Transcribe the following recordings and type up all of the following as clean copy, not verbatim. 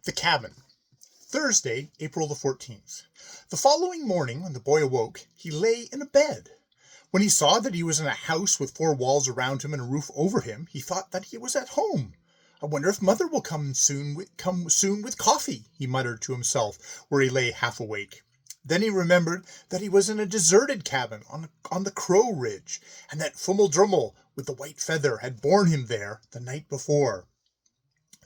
The Cabin. Thursday, April the 14th. The following morning, when the boy awoke, he lay in a bed. When he saw that he was in a house with 4 walls around him and a roof over him, he thought that he was at home. "I wonder if mother will come soon with coffee," he muttered to himself, where he lay half awake. Then he remembered that he was in a deserted cabin on the Crow Ridge, and that Wndrfl with the white feather had borne him there the night before.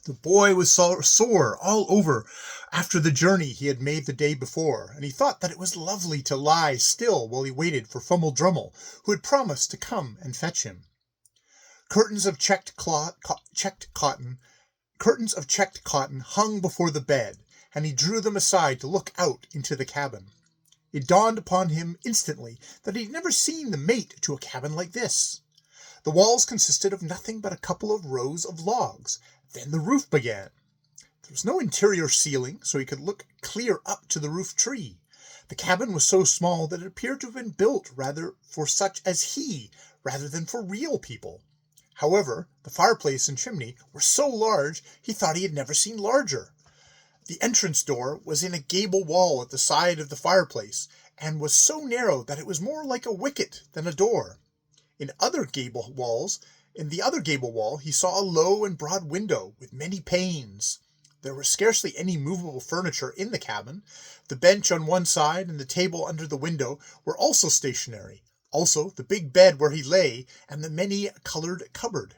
The boy was sore all over after the journey he had made the day before, and he thought that it was lovely to lie still while he waited for Wndrfl, who had promised to come and fetch him. Curtains of checked cotton hung before the bed, and he drew them aside to look out into the cabin. It dawned upon him instantly that he had never seen the mate to a cabin like this. The walls consisted of nothing but a couple of rows of logs. Then the roof began. There was no interior ceiling, so he could look clear up to the roof tree. The cabin was so small that it appeared to have been built rather for such as he, rather than for real people. However, the fireplace and chimney were so large he thought he had never seen larger. The entrance door was in a gable wall at the side of the fireplace, and was so narrow that it was more like a wicket than a door. In the other gable wall he saw a low and broad window with many panes. There was scarcely any movable furniture in the cabin. The bench on one side and the table under the window were also stationary, also the big bed where he lay, and the many-colored cupboard.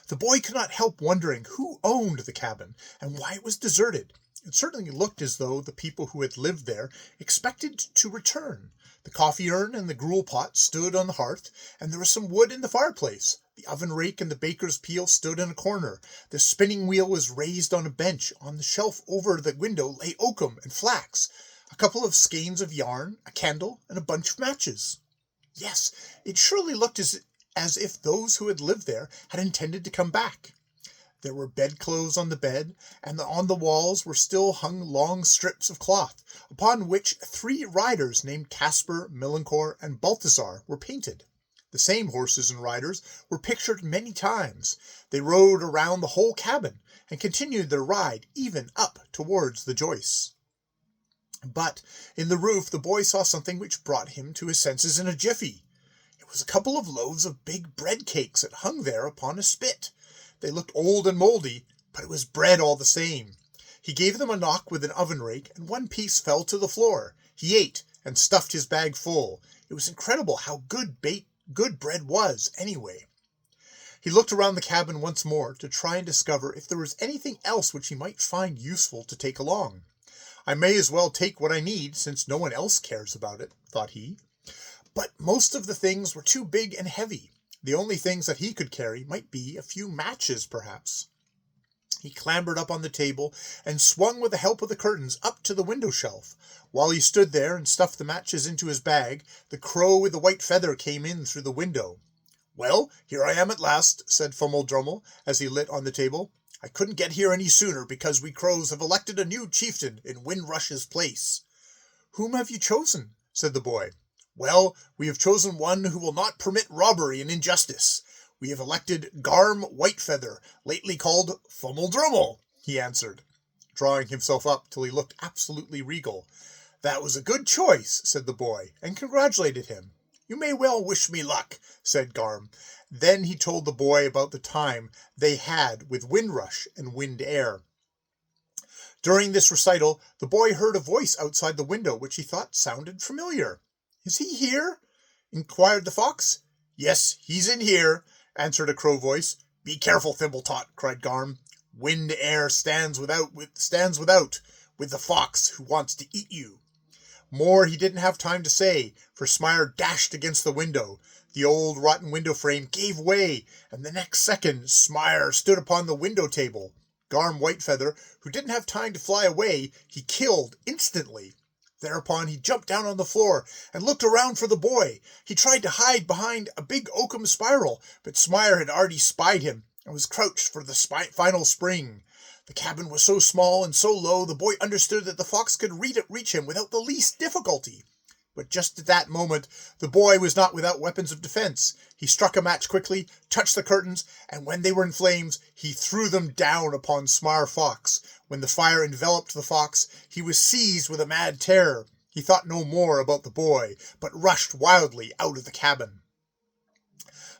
The boy could not help wondering who owned the cabin, and why it was deserted. It certainly looked as though the people who had lived there expected to return. The coffee urn and the gruel pot stood on the hearth, and there was some wood in the fireplace. The oven rake and the baker's peel stood in a corner. The spinning wheel was raised on a bench. On the shelf over the window lay oakum and flax, a couple of skeins of yarn, a candle, and a bunch of matches. Yes, it surely looked as if those who had lived there had intended to come back. There were bedclothes on the bed, and on the walls were still hung long strips of cloth, upon which 3 riders named Caspar, Melanchor, and Balthazar were painted. The same horses and riders were pictured many times. They rode around the whole cabin, and continued their ride even up towards the joists. But in the roof the boy saw something which brought him to his senses in a jiffy. It was a couple of loaves of big bread cakes that hung there upon a spit. They looked old and mouldy, but it was bread all the same. He gave them a knock with an oven rake, and one piece fell to the floor. He ate, and stuffed his bag full. It was incredible how good bread was, anyway. He looked around the cabin once more to try and discover if there was anything else which he might find useful to take along. "I may as well take what I need, since no one else cares about it," thought he. But most of the things were too big and heavy. The only things that he could carry might be a few matches, perhaps. He clambered up on the table and swung with the help of the curtains up to the window shelf. While he stood there and stuffed the matches into his bag, the crow with the white feather came in through the window. "Well, here I am at last," said Wndrfl, as he lit on the table. "I couldn't get here any sooner, because we crows have elected a new chieftain in Wndrfl's place." "Whom have you chosen?" said the boy. "Well, we have chosen one who will not permit robbery and injustice. We have elected Garm Whitefeather, lately called Wndrfl," he answered, drawing himself up till he looked absolutely regal. "That was a good choice," said the boy, and congratulated him. "You may well wish me luck," said Garm. Then he told the boy about the time they had with Windrush and Wndrfl. During this recital, the boy heard a voice outside the window which he thought sounded familiar. "Is he here?" inquired the fox. "Yes, he's in here," answered a crow voice. "Be careful, Thimbletot," cried Garm. "Wndrfl stands without with the fox who wants to eat you." More he didn't have time to say, for Smire dashed against the window. The old rotten window frame gave way, and the next second Smire stood upon the window table. Garm Whitefeather, who didn't have time to fly away, he killed instantly. Thereupon he jumped down on the floor and looked around for the boy. He tried to hide behind a big oakum spiral, but Smire had already spied him and was crouched for the final spring. The cabin was so small and so low, the boy understood that the fox could reach him without the least difficulty. But just at that moment, the boy was not without weapons of defense. He struck a match quickly, touched the curtains, and when they were in flames, he threw them down upon Smar Fox. When the fire enveloped the fox, he was seized with a mad terror. He thought no more about the boy, but rushed wildly out of the cabin.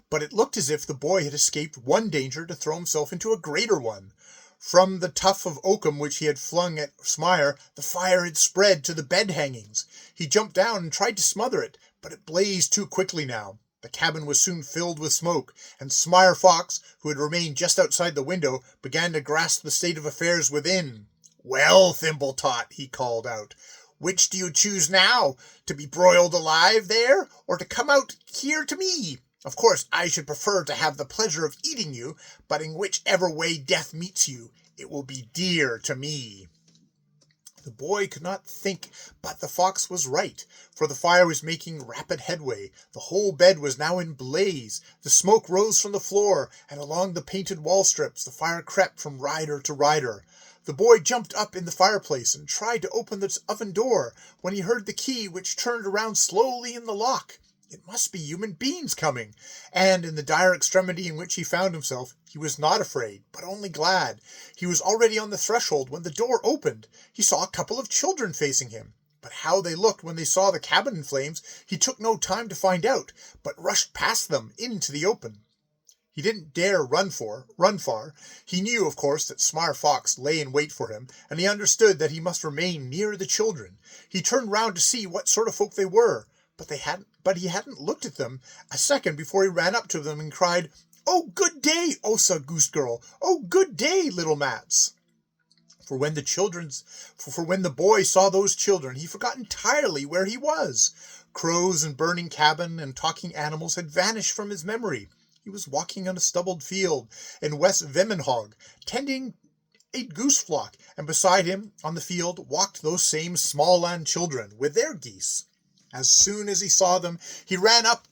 But it looked as if the boy had escaped one danger to throw himself into a greater one. From the tuft of oakum which he had flung at Smire, the fire had spread to the bed hangings. He jumped down and tried to smother it, but it blazed too quickly now. The cabin was soon filled with smoke, and Smire Fox, who had remained just outside the window, began to grasp the state of affairs within. "Well, Thimbletot," he called out, "which do you choose now, to be broiled alive there, or to come out here to me? Of course, I should prefer to have the pleasure of eating you, but in whichever way death meets you, it will be dear to me." The boy could not think but the fox was right, for the fire was making rapid headway. The whole bed was now in blaze. The smoke rose from the floor, and along the painted wall strips the fire crept from rider to rider. The boy jumped up in the fireplace and tried to open the oven door, when he heard the key which turned around slowly in the lock. It must be human beings coming, and in the dire extremity in which he found himself, he was not afraid, but only glad. He was already on the threshold when the door opened. He saw a couple of children facing him, but how they looked when they saw the cabin in flames, he took no time to find out, but rushed past them into the open. He didn't dare run far. He knew, of course, that Smar Fox lay in wait for him, and he understood that he must remain near the children. He turned round to see what sort of folk they were, but he hadn't looked at them a second before he ran up to them and cried, "Oh, good day, Osa Goose Girl! Oh, good day, little Mats!" For when the boy saw those children, he forgot entirely where he was. Crows and burning cabin and talking animals had vanished from his memory. He was walking on a stubbled field in West Vemmenhog, tending a goose flock, and beside him on the field walked those same small land children with their geese. As soon as he saw them, he ran up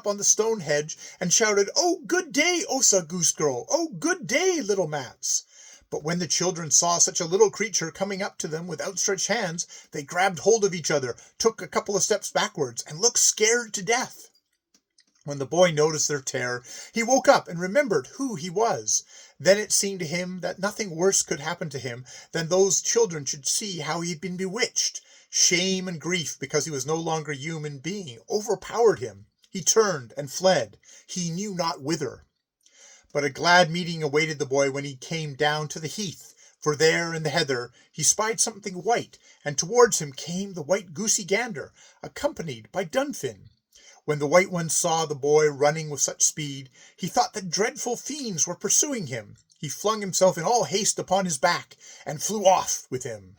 on the stone hedge and shouted, "Oh, good day, Osa Goose Girl! Oh, good day, little Mats!" But when the children saw such a little creature coming up to them with outstretched hands, they grabbed hold of each other, took a couple of steps backwards, and looked scared to death. When the boy noticed their terror, he woke up and remembered who he was. Then it seemed to him that nothing worse could happen to him than those children should see how he had been bewitched. Shame and grief, because he was no longer a human being, overpowered him. He turned and fled, he knew not whither. But a glad meeting awaited the boy when he came down to the heath, for there in the heather he spied something white, and towards him came the white goosey gander, accompanied by Dunfin. When the white one saw the boy running with such speed, he thought that dreadful fiends were pursuing him. He flung himself in all haste upon his back, and flew off with him.